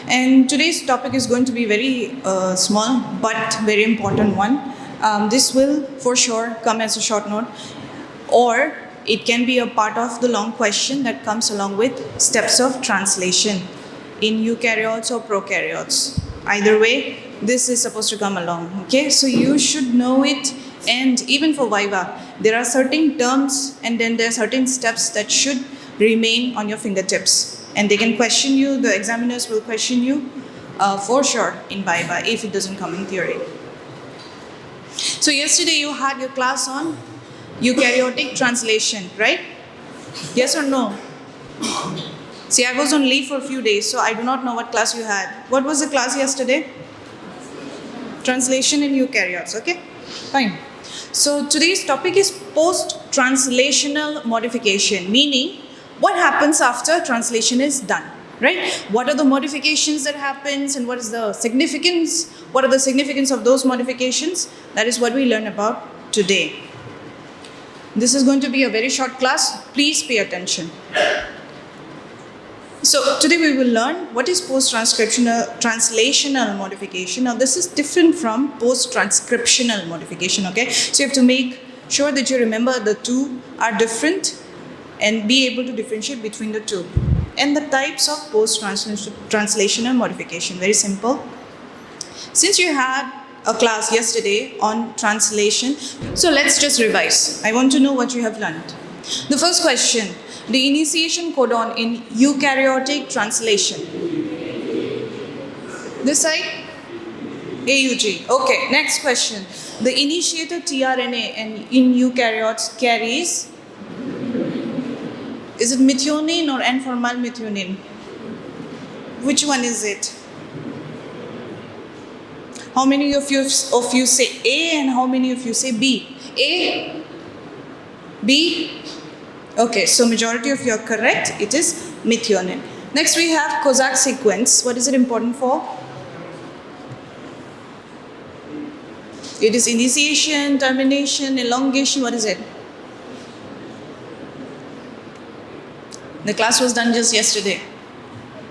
And today's topic is going to be very small but very important one. This will for sure come as a short note, or it can be a part of the long question that comes along with steps of translation in eukaryotes or prokaryotes. Either way, this is supposed to come along, okay? So you should know it, and even for Viva, there are certain terms and then there are certain steps that should remain on your fingertips. And they can question you, the examiners will question you for sure in Viva if it doesn't come in theory. So yesterday you had your class on eukaryotic translation, right? Yes or no? See, I was on leave for a few days, so I do not know what class you had. What was the class yesterday? Translation in eukaryotes, okay? Fine. So today's topic is Post Translational Modification, meaning what happens after translation is done, right? What are the modifications that happens and what is the significance? What are the significance of those modifications? That is what we learn about today. This is going to be a very short class. Please pay attention. So today we will learn what is post-translational modification. Now this is different from post-transcriptional modification, okay? So you have to make sure that you remember the two are different and be able to differentiate between the two. And the types of post-translational modification, very simple. Since you had a class yesterday on translation, so let's just revise. I want to know what you have learned. The first question, the initiation codon in eukaryotic translation. This side? AUG. Okay, next question. The initiator tRNA in eukaryotes carries, is it methionine or N-formyl methionine? Which one is it? How many of you say A and how many of you say B? A? B? Okay, so majority of you are correct. It is methionine. Next we have Kozak sequence. What is it important for? It is initiation, termination, elongation. What is it? The class was done just yesterday.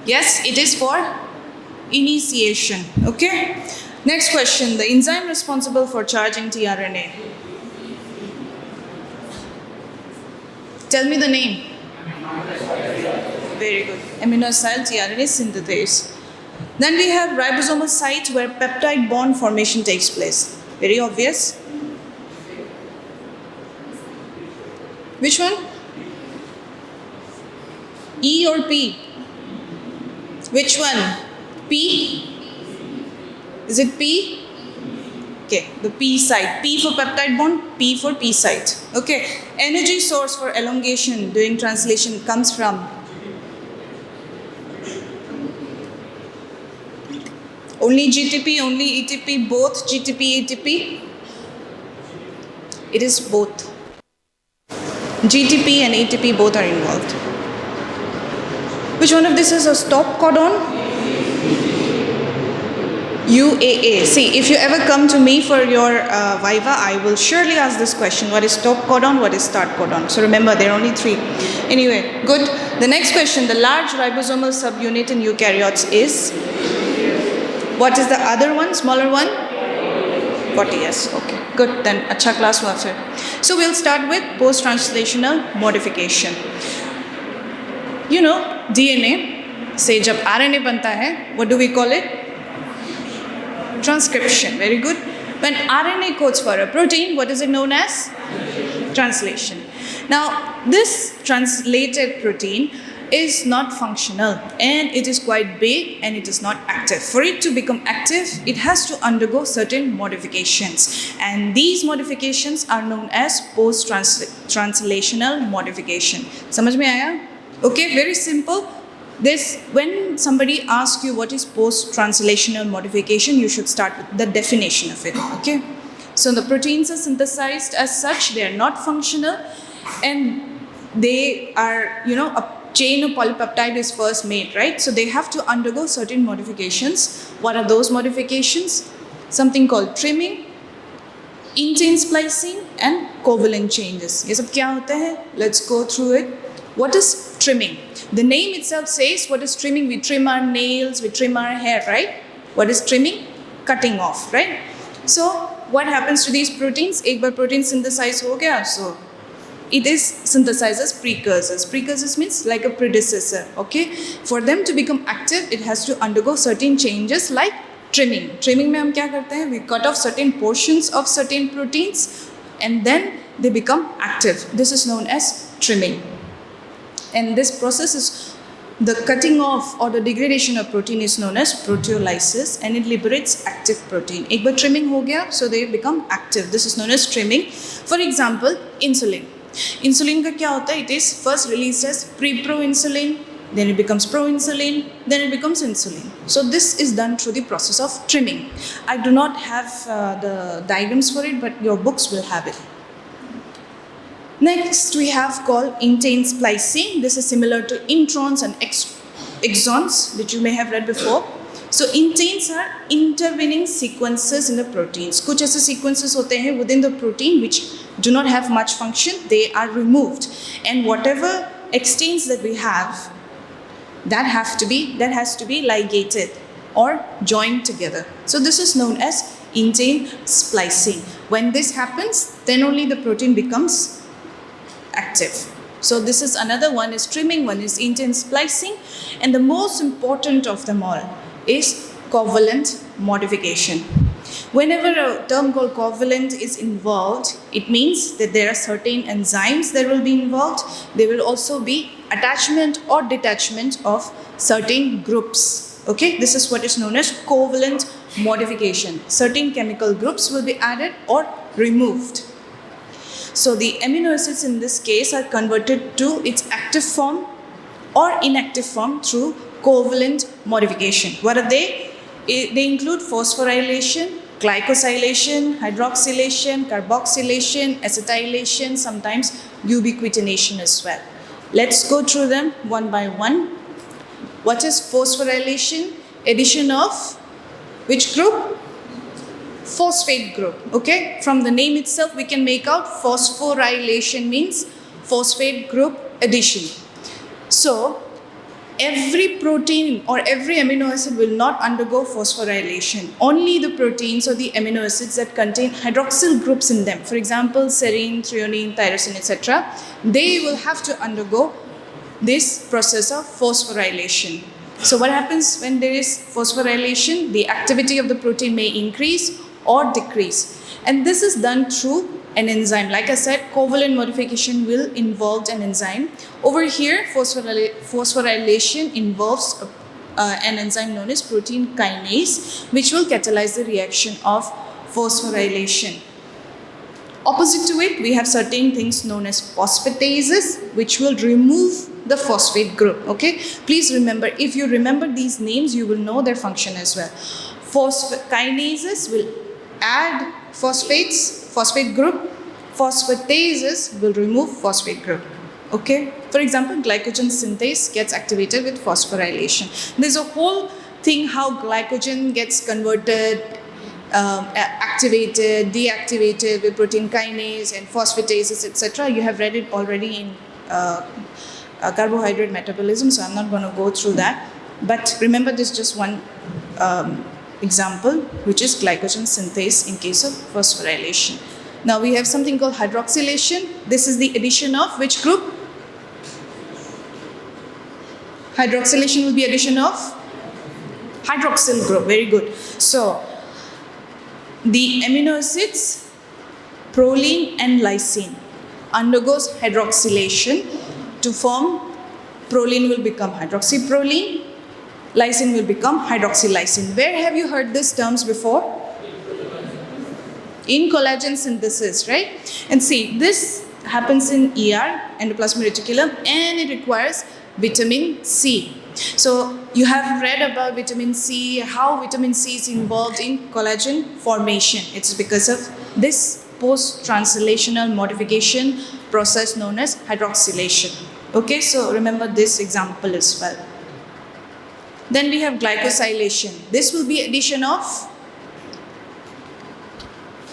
Yes, it is for initiation. Okay. Next question, the enzyme responsible for charging tRNA. Tell me the name. Very good. Aminoacyl tRNA synthetase. Then we have ribosomal site where peptide bond formation takes place. Very obvious. Which one? E or P? Which one? P? Is it P? Okay, the P site. P for peptide bond, P for P site. Okay, energy source for elongation during translation comes from only GTP, only ATP, both GTP, ATP? It is both. GTP and ATP both are involved. Which one of this is a stop codon? UAA. See, if you ever come to me for your Viva, I will surely ask this question. What is stop codon? What is start codon? So remember, there are only three. Anyway, good. The next question, the large ribosomal subunit in eukaryotes is? What is the other one, smaller one? 40S. Okay, good. Then, acha class hua fir. So we'll start with post-translational modification. You know, DNA से जब RNA बनता है, what do we call it? Transcription. Very good. When RNA codes for a protein, what is it known as? Translation. Now, this translated protein is not functional and it is quite big and it is not active. For it to become active, it has to undergo certain modifications, and these modifications are known as post-translational modification. समझ में आया? Okay, very simple. This, when somebody asks you what is post-translational modification, you should start with the definition of it, okay? So the proteins are synthesized as such, they are not functional, and they are, you know, a chain of polypeptide is first made, right? So they have to undergo certain modifications. What are those modifications? Something called trimming, intein splicing, and covalent changes. ये सब क्या होता है? Let's go through it. What is trimming. The name itself says what is trimming. We trim our nails, we trim our hair, right? What is trimming? Cutting off, right? So what happens to these proteins? एक बार protein synthesized हो गया, so it is synthesized as precursors. Precursors means like a predecessor, okay? For them to become active, it has to undergo certain changes like trimming. Trimming में हम क्या करते हैं? We cut off certain portions of certain proteins and then they become active. This is known as trimming. And this process is the cutting off or the degradation of protein is known as proteolysis, and it liberates active protein. एक बार trimming हो गया, so they become active. This is known as trimming. For example, insulin. Insulin का क्या होता है? It is first released as pre-proinsulin, then it becomes proinsulin, then it becomes insulin. So this is done through the process of trimming. I do not have the diagrams for it, but your books will have it. Next we have called intein splicing. This is similar to introns and exons, which you may have read before. So inteins are intervening sequences in the proteins. कुछ ऐसे sequences होते हैं within the protein which do not have much function. They are removed, and whatever extains that we have, that has to be ligated or joined together. So this is known as intein splicing. When this happens, then only the protein becomes active. So this is another one is trimming, one is intein splicing, and the most important of them all is covalent modification. Whenever a term called covalent is involved, it means that there are certain enzymes that will be involved. There will also be attachment or detachment of certain groups. Okay, this is what is known as covalent modification. Certain chemical groups will be added or removed. So the amino acids in this case are converted to its active form or inactive form through covalent modification. What are they? They include phosphorylation, glycosylation, hydroxylation, carboxylation, acetylation, sometimes ubiquitination as well. Let's go through them one by one. What is phosphorylation? Addition of which group? Phosphate group. Okay, from the name itself we can make out phosphorylation means phosphate group addition. So every protein or every amino acid will not undergo phosphorylation. Only the proteins or the amino acids that contain hydroxyl groups in them, for example serine, threonine, tyrosine, etc., they will have to undergo this process of phosphorylation. So what happens when there is phosphorylation? The activity of the protein may increase or decrease, and this is done through an enzyme. Like I said, covalent modification will involve an enzyme. Over here, phosphorylation involves an enzyme known as protein kinase, which will catalyze the reaction of phosphorylation. Opposite to it, we have certain things known as phosphatases, which will remove the phosphate group. Okay, please remember, if you remember these names, you will know their function as well. Kinases will add phosphate group. Phosphatases will remove phosphate group. Okay, for example, glycogen synthase gets activated with phosphorylation. There's a whole thing how glycogen gets converted, activated, deactivated with protein kinase and phosphatases, etc. You have read it already in carbohydrate metabolism, so I'm not going to go through that. But remember, this is just one example, which is glycogen synthase in case of phosphorylation. Now we have something called hydroxylation. This is the addition of which group? Hydroxylation will be addition of hydroxyl group. Very good. So the amino acids proline and lysine undergoes hydroxylation to form proline will become hydroxyproline, lysine will become hydroxylysine. Where have you heard these terms before? In collagen synthesis, right? And see, this happens in ER, endoplasmic reticulum, and it requires vitamin C. So you have read about vitamin C, how vitamin C is involved in collagen formation. It's because of this post translational modification process known as hydroxylation. Okay, so remember this example as well. Then we have glycosylation. This will be addition of,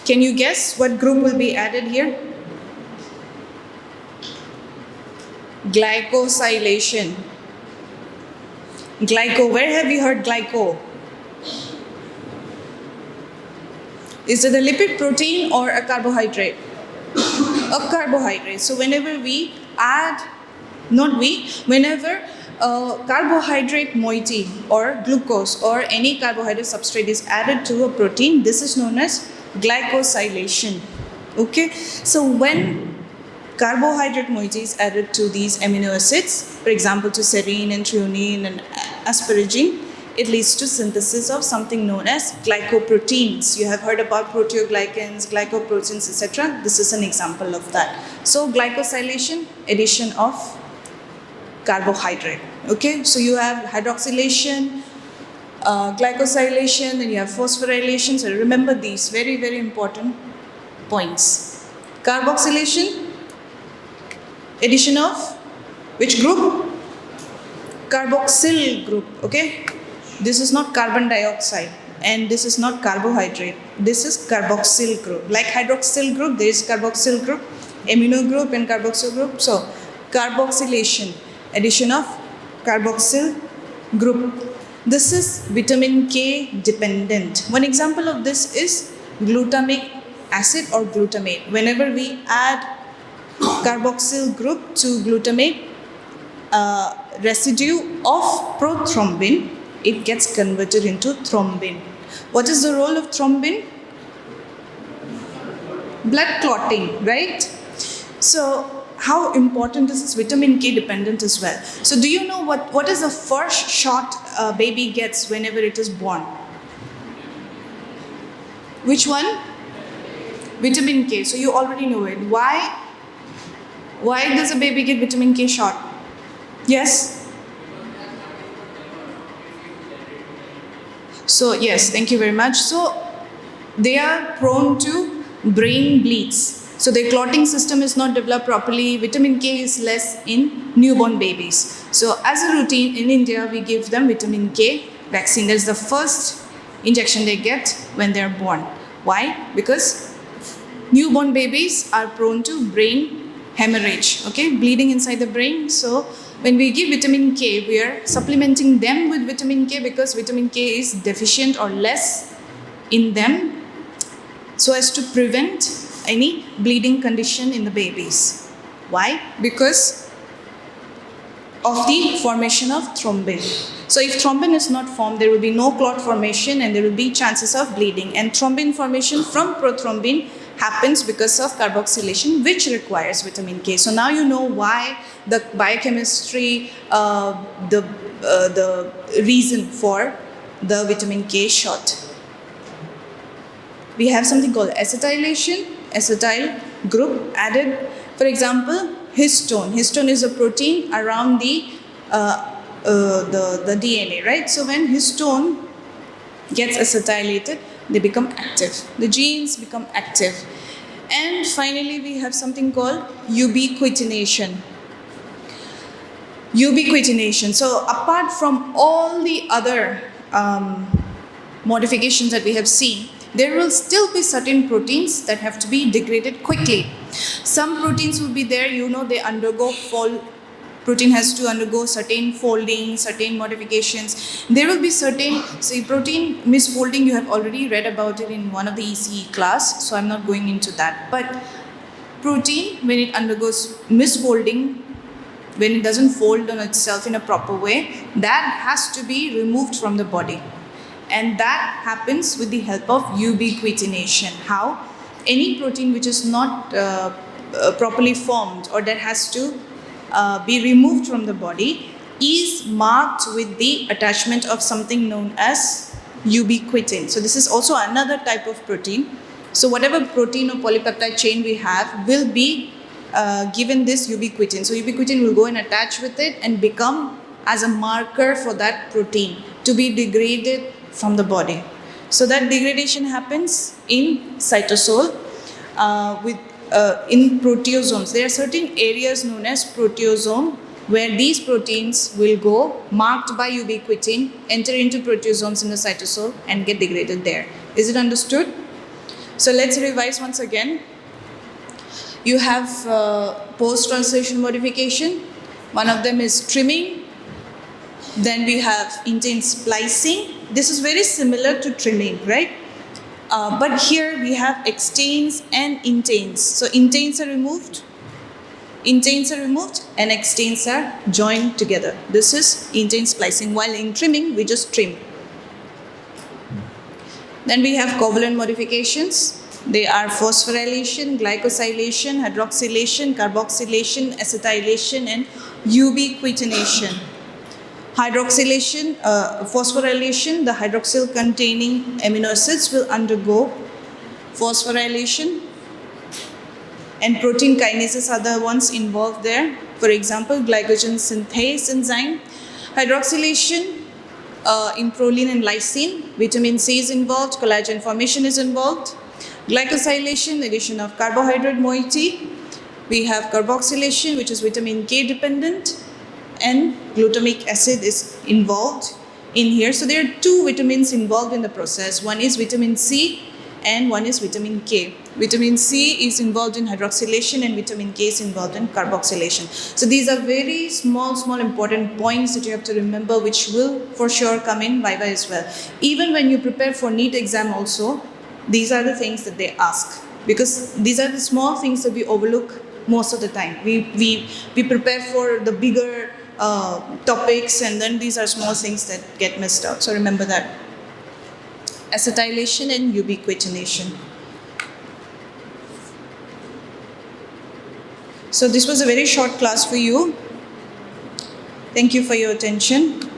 can you guess what group will be added here? Glycosylation. Glyco, where have you heard glyco? Is it a lipid, protein, or a carbohydrate? A carbohydrate. So whenever we add, whenever carbohydrate moiety or glucose or any carbohydrate substrate is added to a protein, this is known as glycosylation. Okay, so when carbohydrate moiety is added to these amino acids, for example to serine and threonine and asparagine, it leads to synthesis of something known as glycoproteins. You have heard about proteoglycans, glycoproteins, etc. This is an example of that. So glycosylation, addition of carbohydrate. Okay, so you have hydroxylation, glycosylation, then you have phosphorylation. So remember these very, very important points. Carboxylation, addition of which group? Carboxyl group. Okay, this is not carbon dioxide and this is not carbohydrate. This is carboxyl group. Like hydroxyl group, there is carboxyl group, amino group and carboxyl group. So carboxylation, addition of carboxyl group. This is vitamin K dependent. One example of this is glutamic acid or glutamate. Whenever we add carboxyl group to glutamate, residue of prothrombin, it gets converted into thrombin. What is the role of thrombin? Blood clotting, right? So how important is this? Vitamin K dependent as well. So do you know what is the first shot a baby gets whenever it is born? Which one? Vitamin K. So you already know it. Why does a baby get vitamin K shot? Yes? So yes, thank you very much. So they are prone to brain bleeds. So their clotting system is not developed properly. Vitamin K is less in newborn babies. So as a routine in India, we give them vitamin K vaccine. That's the first injection they get when they're born. Why? Because newborn babies are prone to brain hemorrhage, okay, bleeding inside the brain. So when we give vitamin K, we are supplementing them with vitamin K because vitamin K is deficient or less in them so as to prevent any bleeding condition in the babies. Why? Because of the formation of thrombin. So if thrombin is not formed, there will be no clot formation and there will be chances of bleeding. And thrombin formation from prothrombin happens because of carboxylation, which requires vitamin K. So now you know why the biochemistry, the reason for the vitamin K shot. We have something called acetylation, acetyl group added. For example, histone. Histone is a protein around the DNA, right? So when histone gets acetylated, they become active. The genes become active. And finally, we have something called ubiquitination. Ubiquitination. So apart from all the other modifications that we have seen, there will still be certain proteins that have to be degraded quickly. Some proteins will be there, they undergo protein has to undergo certain folding, certain modifications. There will be certain, protein misfolding, you have already read about it in one of the ECE class, so I'm not going into that. But protein, when it undergoes misfolding, when it doesn't fold on itself in a proper way, that has to be removed from the body. And that happens with the help of ubiquitination. How? Any protein which is not properly formed or that has to be removed from the body is marked with the attachment of something known as ubiquitin. So this is also another type of protein. So whatever protein or polypeptide chain we have will be given this ubiquitin. So ubiquitin will go and attach with it and become as a marker for that protein to be degraded from the body. So that degradation happens in cytosol in proteosomes. There are certain areas known as proteosome where these proteins will go marked by ubiquitin, enter into proteosomes in the cytosol and get degraded there. Is it understood? So let's revise once again. You have post translational modification, One of them is trimming. Then we have intein splicing. This is very similar to trimming, right? But here we have extains and inteins. So inteins are removed, and extains are joined together. This is intein splicing. While in trimming, we just trim. Then we have covalent modifications. They are phosphorylation, glycosylation, hydroxylation, carboxylation, acetylation, and ubiquitination. Hydroxylation, phosphorylation, the hydroxyl containing amino acids will undergo phosphorylation, and protein kinases are the ones involved there. For example, glycogen synthase enzyme. Hydroxylation in proline and lysine, vitamin C is involved, collagen formation is involved. Glycosylation, addition of carbohydrate moiety. We have carboxylation, which is vitamin K-dependent, and glutamic acid is involved in here. So there are two vitamins involved in the process. One is vitamin C and one is vitamin K. Vitamin C is involved in hydroxylation and vitamin K is involved in carboxylation. So these are very small important points that you have to remember, which will for sure come in Viva as well. Even when you prepare for NEET exam also, these are the things that they ask, because these are the small things that we overlook most of the time. We prepare for the bigger topics, and then these are small things that get missed out. So remember that. Acetylation and ubiquitination. So this was a very short class for you. Thank you for your attention.